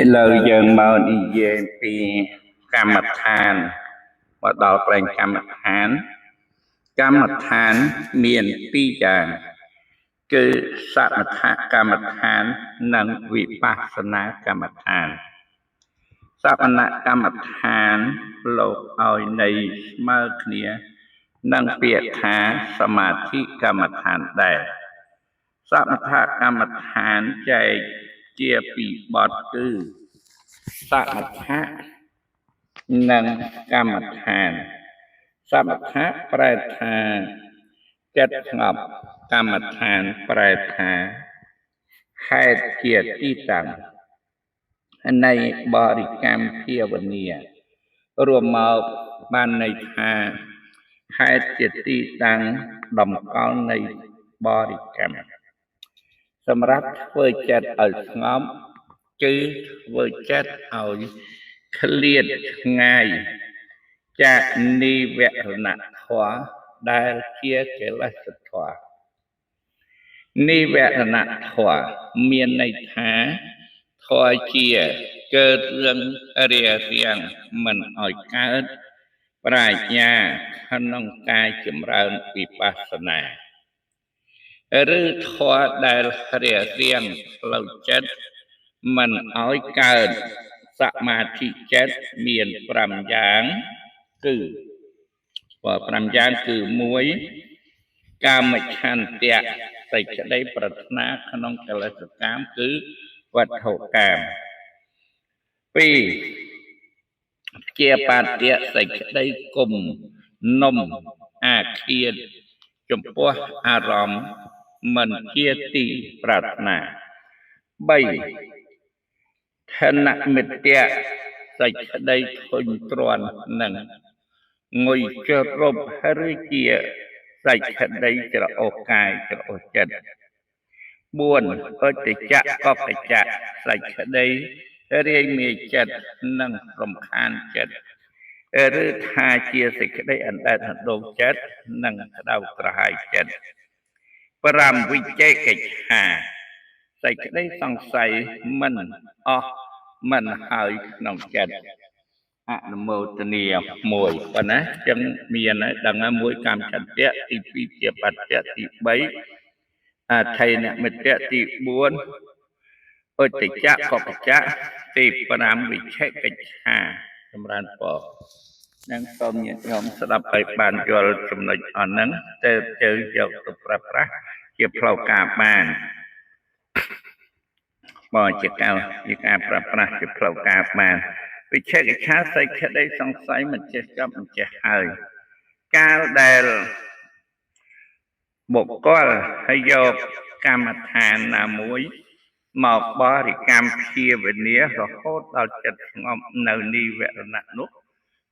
ឥឡូវយើងមកនិយាយពីកម្មដ្ឋានមកដល់ប្រែងកម្មដ្ឋានមានពីរយ៉ាងគឺសមថកម្មដ្ឋាននិងវិបស្សនាកម្មដ្ឋានសមណកម្មដ្ឋានលោកឲ្យន័យស្មើគ្នានឹងពាក្យថាសមាធិកម្មដ្ឋានដែរសមថកម្មដ្ឋានចែកជាពីរបទគឺសមថៈនិងកម្មដ្ឋានសមថៈប្រែថាចិត្តស្ងប់កម្មដ្ឋានប្រែថាហេតុជាទីតាំងនៃបរិកម្មភាវនារួមមកបានន័យថាហេតុជាទីតាំងតម្កល់នៃបរិកម្មសម្រាប់ធ្វើចិត្តឲ្យស្ងប់គឺធ្វើចិត្តឲ្យឃ្លាតឆ្ងាយจากនិវរណធម៌ដែលជាកិលេសធម៌និវរណធម៌មានន័យថាធម៌ជាកើតរឿងរារាំងមិនឲ្យកើតប្រាជ្ញាក្នុងការចម្រើនវិបស្សនាឬធម៌ដែលរារាំងផ្លូវចិត្តមិនឲ្យកើតសមាធិចិត្តមាន5យ៉ាងគឺ5យ៉ាងគឺ1កាមច្ឆន្ទៈសេចក្តីប្រាថ្នាក្នុងកិលេសកម្មគឺវត្ថុកម្ម2ជាបាតៈសេចក្តីគុំនំអាឃាតចំពោះអារម្មណ៍មិនជាទីប្រាថ្នា3ឋានមិត្តៈសេចក្តីធុញទ្រាន់នឹងងុយចរុបឬជាសេចក្តីច្រអូសកាយច្រអូសចិត្ត4ឧត្តចៈកបច្ចៈសេចក្តីរាយមាយចិត្តនិងរំខានចិត្តឬថាជាសេចក្តីអណ្ដែតអណ្ដូងចិត្តនិងក្តៅក្រហាយចិត្ត5វិជេកិច្ឆាសេចក្តីសង្ស័យមិនអស់មិនហើយក្នុងចិត្តអនុមោទនាមួយប៉ុណ្ណាចឹងមានហើយដឹងហើយមួយកម្មចន្ទៈទី2ជាបច្ចៈទី3ថេនមិត្តៈទី4ឧត្តចៈកបច្ចៈទី5វិឆេកិច្ឆាចម្រើនពរនឹងសូមញាតិញោមស្ដាប់ឲ្យបានយល់ចំណុចអស់ហ្នឹងទៅយកទៅប្រើប្រាស់ជាផ្លូវការបានបើជាការប្រើប្រាស់ជាផ្លូវការបានវិឆេកិច្ឆាសេចក្តីសង្ស័យមិនចេះចប់មិនចេះហើយកាលដែលបុគ្គលហើយយកកម្មដ្ឋានណាមួយមកបរិកម្មភាវនារហូតដល់ចិត្តស្ងប់នៅនិវរណៈនោះ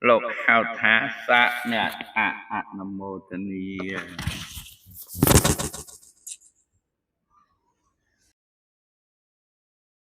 លោកហៅថាសមថអនុមោទនា